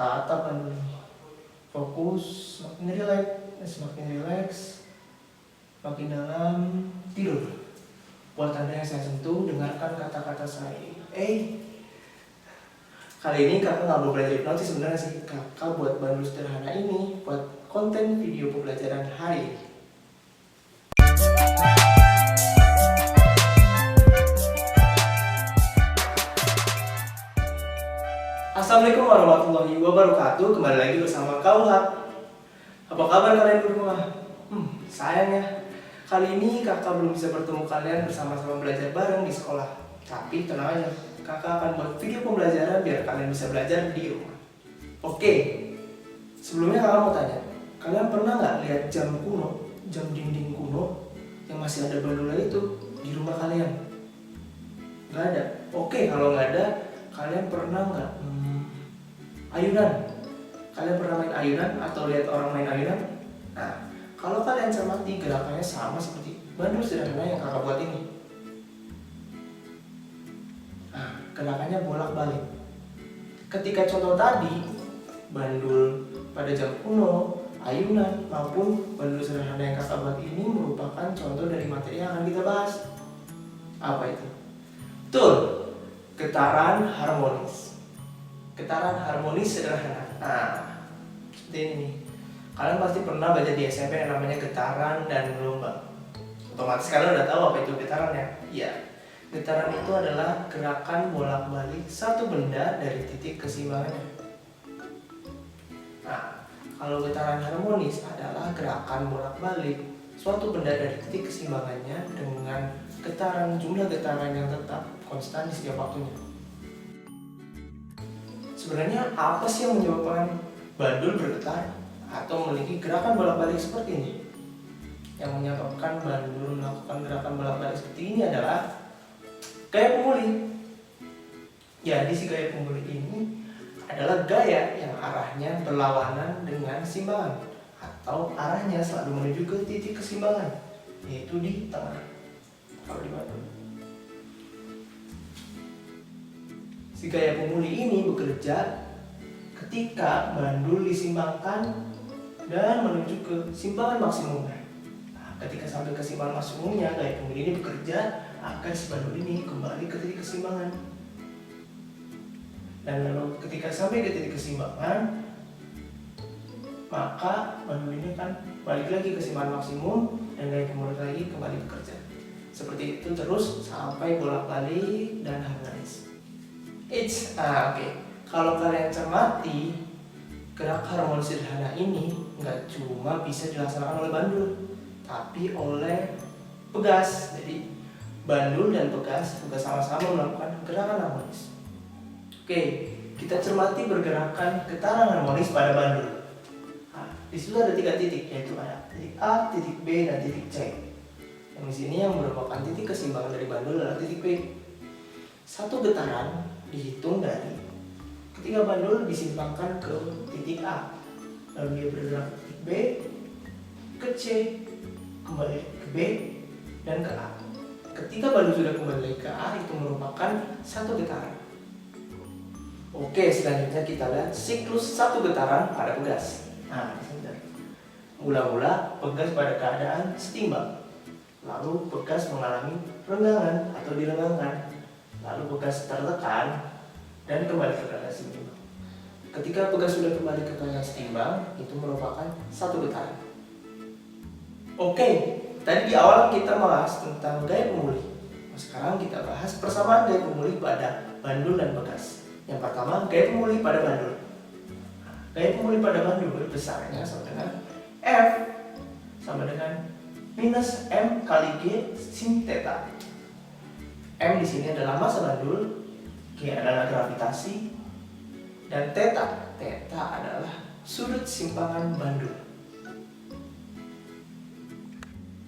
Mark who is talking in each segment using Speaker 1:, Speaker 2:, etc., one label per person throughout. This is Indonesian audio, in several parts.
Speaker 1: tatap bandul ini. Fokus, semakin rileks, makin dalam, tidur. Buat Anda yang saya sentuh, dengarkan kata-kata saya. Kali ini kakak nggak mau belajar hipnotis sebenarnya sih. Kakak buat bandul sederhana ini buat konten video pembelajaran hari ini. Assalamualaikum warahmatullahi wabarakatuh. Kembali lagi bersama Kauhat. Apa kabar kalian berdua? Sayangnya kali ini kakak belum bisa bertemu kalian bersama-sama belajar bareng di sekolah. Tapi tenang aja, kakak akan buat video pembelajaran biar kalian bisa belajar di rumah. Oke, sebelumnya kakak mau tanya, kalian pernah nggak lihat jam kuno, jam dinding kuno yang masih ada bandulnya itu di rumah kalian? Nggak ada? Oke, kalau nggak ada, kalian pernah nggak ayunan? Kalian pernah main ayunan atau lihat orang main ayunan? Nah, kalau kalian cermati, gerakannya sama seperti bandul sederhana yang kakak buat ini. Nah, gerakannya bolak-balik. Ketika contoh tadi, bandul pada jam kuno, ayunan, maupun bandul sederhana yang kakak buat ini merupakan contoh dari materi yang akan kita bahas. Apa itu? Betul, getaran harmonis. Getaran harmonis sederhana. Nah, seperti ini. Kalian pasti pernah baca di SMP yang namanya getaran dan gelombang. Otomatis kalian udah tahu apa itu getaran ya? Iya. Getaran itu adalah gerakan bolak-balik satu benda dari titik keseimbangannya. Nah, kalau getaran harmonis adalah gerakan bolak-balik suatu benda dari titik keseimbangannya dengan getaran jumlah getaran yang tetap konstan di setiap waktunya. Sebenarnya apa sih yang menyebabkan bandul bergetar atau memiliki gerakan bolak-balik seperti ini? Yang menyebabkan bandul melakukan gerakan bolak-balik seperti ini adalah gaya pemuli. Jadi si gaya pemuli ini adalah gaya yang arahnya berlawanan dengan simbangan atau arahnya selalu menuju ke titik keseimbangan, yaitu di tengah. Kalau di bandul, si gaya pemuli ini bekerja ketika bandul disimbangkan dan menuju ke simbangan maksimumnya. Nah, ketika sampai ke simbangan maksimumnya, gaya pemuli ini bekerja agar si bandul ini kembali ke titik keseimbangan. Dan lalu ketika sampai ke titik keseimbangan, maka bandul ini akan balik lagi ke simbangan maksimum dan gaya pemuli lagi kembali bekerja. Seperti itu terus sampai bolak-balik dan harmonis. Oke. Kalau kalian cermati, gerak harmonis sederhana ini nggak cuma bisa dilaksanakan oleh bandul, tapi oleh pegas. Jadi bandul dan pegas bersama-sama melakukan gerakan harmonis. Oke, kita cermati pergerakan getaran harmonis pada bandul. Nah, di situ ada 3 titik, yaitu ada titik A, titik B, dan titik C. Yang di sini yang merupakan titik keseimbangan dari bandul adalah titik B. Satu getaran dihitung dari ketika bandul disimpangkan ke titik A, lalu dia bergerak ke titik B, ke C, kembali ke B, dan ke A. Ketika bandul sudah kembali ke A, itu merupakan satu getaran. Oke, selanjutnya kita lihat siklus satu getaran pada pegas. Nah, sebentar. Mula-mula pegas pada keadaan setimbang, lalu pegas mengalami renggangan atau direnggangkan, lalu pegas tertekan dan kembali ke keadaan setimbang. Ketika pegas sudah kembali ke keadaan setimbang, itu merupakan satu getaran. Oke, tadi di awal kita bahas tentang gaya pemuli. Sekarang kita bahas persamaan gaya pemuli pada bandul dan pegas. Yang pertama, gaya pemuli pada bandul. Gaya pemuli pada bandul besarnya sama dengan F sama dengan minus M kali G sin theta. M di sini adalah massa bandul, G adalah gravitasi, dan theta adalah sudut simpangan bandul.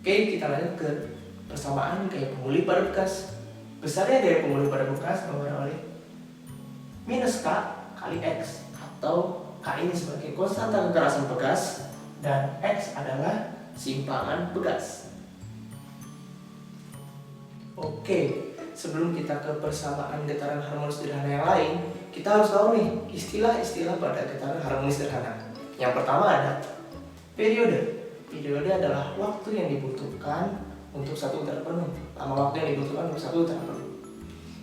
Speaker 1: Oke, kita lanjut ke persamaan gaya pemuli pada bekas. Besarnya gaya pemuli pada bekas diubah oleh minus K kali X, atau K ini sebagai konstanta kekerasan bekas dan X adalah simpangan bekas. Oke, sebelum kita ke persamaan getaran harmonis sederhana yang lain, kita kita harus tahu nih istilah-istilah pada getaran harmonis sederhana. Yang pertama ada periode. Periode adalah waktu yang dibutuhkan untuk satu getaran penuh. Lama waktu yang dibutuhkan untuk satu getaran penuh.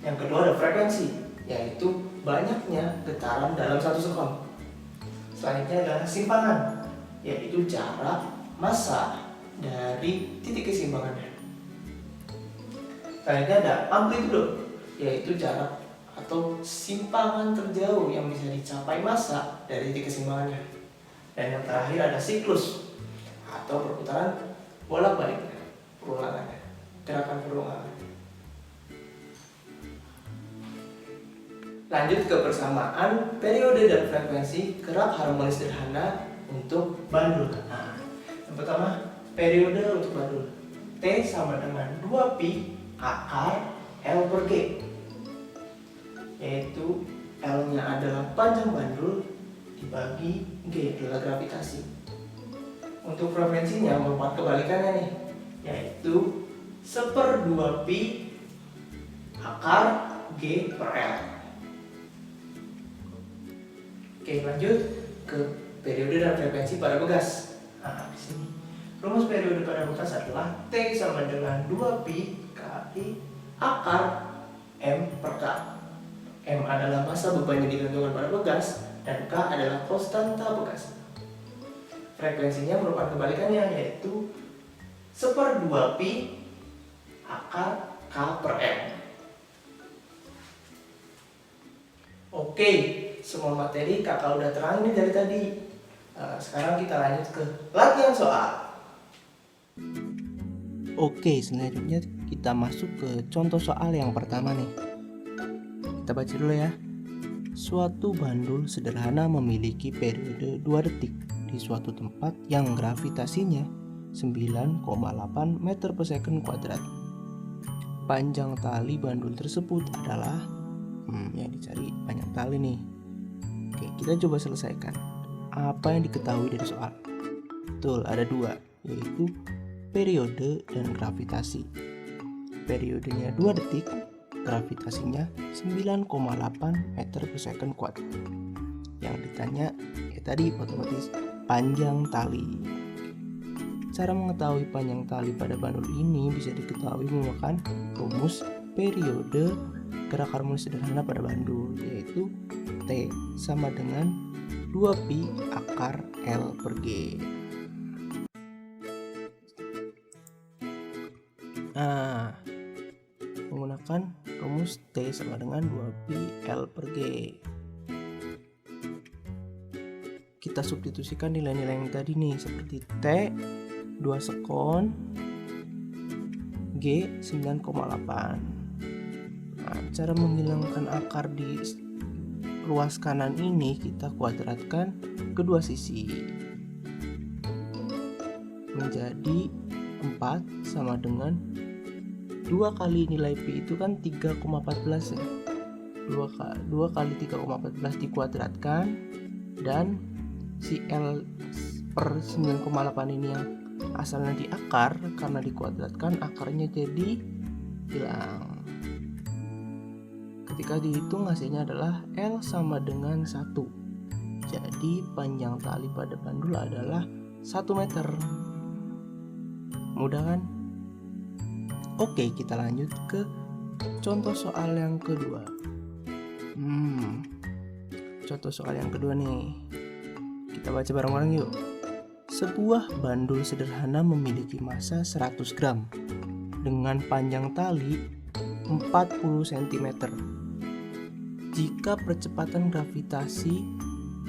Speaker 1: Yang kedua ada frekuensi, yaitu banyaknya getaran dalam satu sekon. Selanjutnya adalah simpangan, yaitu jarak massa dari titik keseimbangannya. Selanjutnya ada amplitudo, yaitu jarak atau simpangan terjauh yang bisa dicapai massa dari titik keseimbangannya. Dan yang terakhir ada siklus atau perputaran bolak-baliknya, perulangannya, gerakan perulangan. Lanjut ke persamaan periode dan frekuensi gerak harmonis sederhana untuk bandul. Nah, yang pertama periode untuk bandul. T sama dengan 2pi akar L per G, yaitu L-nya adalah panjang bandul dibagi G adalah gravitasi. Untuk frekuensinya merupakan kebalikannya nih, yaitu 1/2pi akar G per L. Oke, lanjut ke periode dan frekuensi pada bekas. Nah, di sini rumus periode pada bekas adalah T sama dengan 2pi kali akar M per K. M adalah massa beban yang digantungkan pada bekas dan K adalah konstanta bekas. Frekuensinya merupakan kebalikannya, yaitu 1/2pi akar K per M. Oke, semua materi kakak udah terangin dari tadi. Sekarang kita lanjut ke latihan soal.
Speaker 2: Oke, selanjutnya kita masuk ke contoh soal yang pertama nih. Kita baca dulu ya. Suatu bandul sederhana memiliki periode 2 detik di suatu tempat yang gravitasinya 9,8 meter per second kuadrat. Panjang tali bandul tersebut adalah yang dicari panjang tali nih. Oke, kita coba selesaikan. Apa yang diketahui dari soal? Betul, ada dua, yaitu periode dan gravitasi. Periodenya 2 detik, gravitasinya 9,8 meter per second kuadrat. Yang ditanya tadi otomatis panjang tali. Cara mengetahui panjang tali pada bandul ini bisa diketahui menggunakan rumus periode gerak harmonis sederhana pada bandul, yaitu T sama dengan 2pi akar L per G. Nah, menggunakan rumus T sama dengan 2pi L per G, kita substitusikan nilai-nilai yang tadi nih, seperti T 2 sekon, G 9,8. Nah, cara menghilangkan akar di ruas kanan ini kita kuadratkan kedua sisi menjadi 4 sama dengan 2 kali nilai Pi itu kan 3,14 ya. 2 kali 3,14 dikuadratkan, dan si L per 9,8 ini yang asalnya di akar, karena dikuadratkan akarnya jadi hilang. Ketika dihitung hasilnya adalah L sama dengan 1. Jadi panjang tali pada bandul adalah 1 meter. Mudah kan? Oke, kita lanjut ke contoh soal yang kedua. Contoh soal yang kedua nih. Kita baca bareng-bareng yuk. Sebuah bandul sederhana memiliki massa 100 gram dengan panjang tali 40 cm. Jika percepatan gravitasi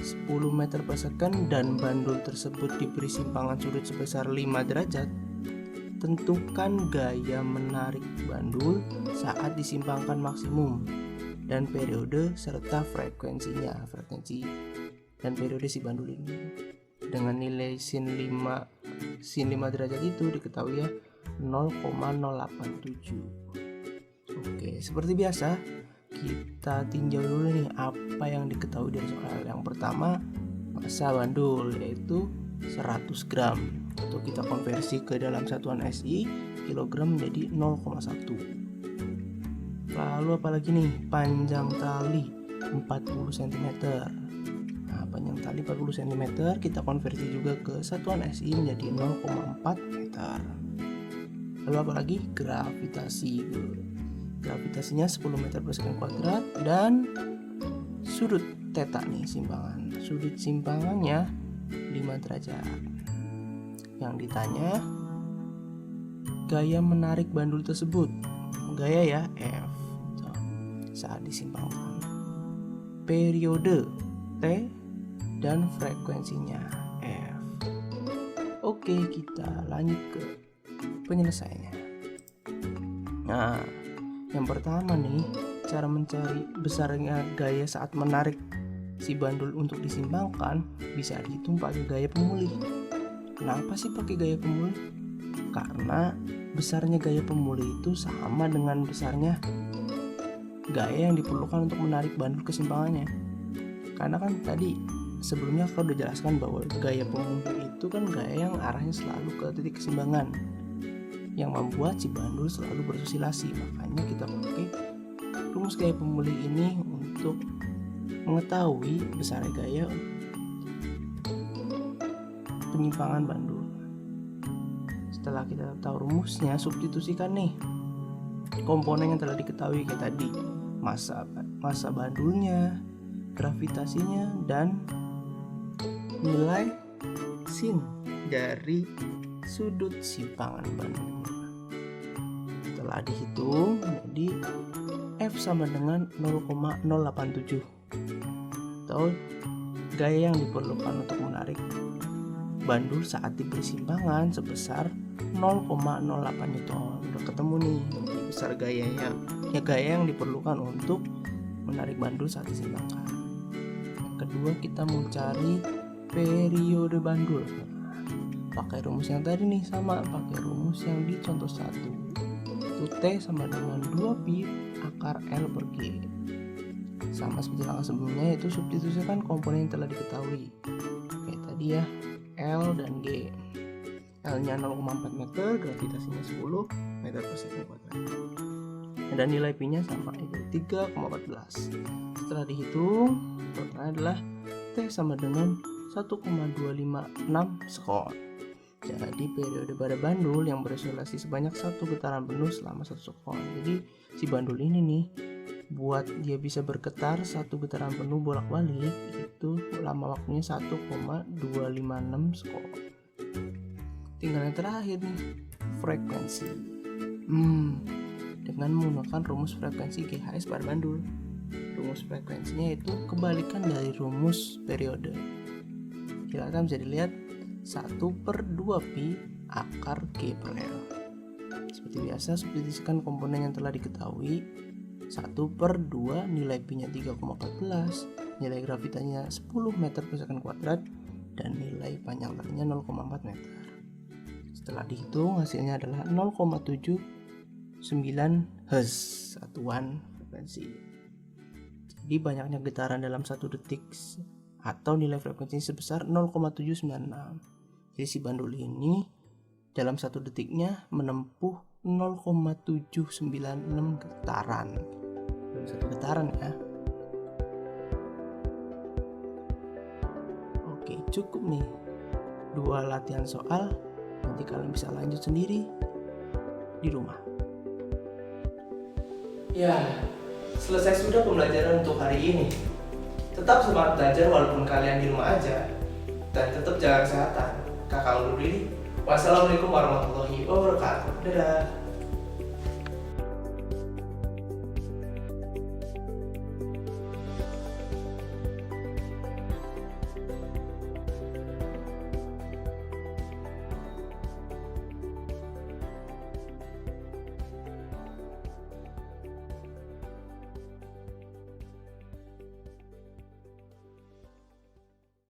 Speaker 2: 10 meter per second dan bandul tersebut diberi simpangan sudut sebesar 5 derajat, tentukan gaya menarik bandul saat disimpangkan maksimum dan periode serta frekuensi dan periode si bandul ini. Dengan nilai sin 5 derajat itu diketahui ya 0,087. Oke, seperti biasa kita tinjau dulu nih apa yang diketahui dari soal. Yang pertama, massa bandul yaitu 100 gram. Untuk kita konversi ke dalam satuan SI, kilogram menjadi 0,1. Lalu apalagi nih, panjang tali 40 cm. Nah, panjang tali 40 cm kita konversi juga ke satuan SI menjadi 0,4 meter. Lalu apa lagi? Gravitasi. Gravitasinya 10 meter per second kuadrat, dan sudut theta nih simpangan. Sudut simpangannya 5 derajat. Yang ditanya gaya menarik bandul tersebut. Gaya ya F saat disimpangkan. Periode T dan frekuensinya F. Oke, kita lanjut ke penyelesaiannya. Nah, yang pertama nih, cara mencari besarnya gaya saat menarik si bandul untuk disimpangkan bisa dihitung pakai gaya pemulih. Kenapa sih pakai gaya pemulih? Karena besarnya gaya pemulih itu sama dengan besarnya gaya yang diperlukan untuk menarik bandul ke simpangannya. Karena kan tadi sebelumnya aku udah jelaskan bahwa gaya pemulih itu kan gaya yang arahnya selalu ke titik keseimbangan, yang membuat si bandul selalu beroscilasi. Makanya kita pakai rumus gaya pemulih ini untuk mengetahui besar gaya penyimpangan bandul. Setelah kita tahu rumusnya, substitusikan nih komponen yang telah diketahui kayak tadi, massa bandulnya, gravitasinya, dan nilai sin dari sudut simpangan bandulnya. Setelah dihitung, jadi F sama dengan 0,087 atau gaya yang diperlukan untuk menarik bandul saat diberi simpangan sebesar 0,08 Newton. Udah ketemu nih besar gayanya, ya gaya yang diperlukan untuk menarik bandul saat disimpangkan. Yang kedua, kita mencari periode bandul. Pakai rumus yang tadi nih, sama pakai rumus yang di contoh 1. Itu T sama dengan 2pi akar L per G. Sama seperti langkah sebelumnya, yaitu substitusikan komponen yang telah diketahui kayak tadi ya, L dan G. L nya 0,4 meter, gravitasinya 10 meter per second kuadrat, dan nilai P nya sama, itu 3,14. Setelah dihitung, totalnya adalah T sama dengan 1,256 sekon. Jadi periode pada bandul yang beroscilasi sebanyak 1 getaran penuh selama 1 sekon. Jadi si bandul ini nih, buat dia bisa bergetar 1 getaran penuh bolak-balik, itu lama waktunya 1,256 sekon. Tinggal yang terakhir nih, frekuensi. Dengan menggunakan rumus frekuensi GHS pada bandul. Rumus frekuensinya itu kebalikan dari rumus periode. Silakan bisa dilihat 1/2pi akar G per L. Seperti biasa, substitusikan komponen yang telah diketahui. 1/2 nilai P nya 3,14, nilai gravitanya 10 meter per second kuadrat, dan nilai panjang talinya 0,4 meter. Setelah dihitung, hasilnya adalah 0,79 Hz, satuan frekuensi. Jadi banyaknya getaran dalam 1 detik atau nilai frekuensinya sebesar 0,796. Jadi si bandul ini dalam 1 detiknya menempuh 0,796 getaran. Dalam 1 getaran ya. Oke, cukup nih 2 latihan soal. Nanti kalian bisa lanjut sendiri di rumah.
Speaker 1: Ya, selesai sudah pembelajaran untuk hari ini. Tetap semangat belajar walaupun kalian di rumah aja, dan tetap jaga kesehatan. Kakak undur diri. Wassalamualaikum warahmatullahi wabarakatuh. Dadah.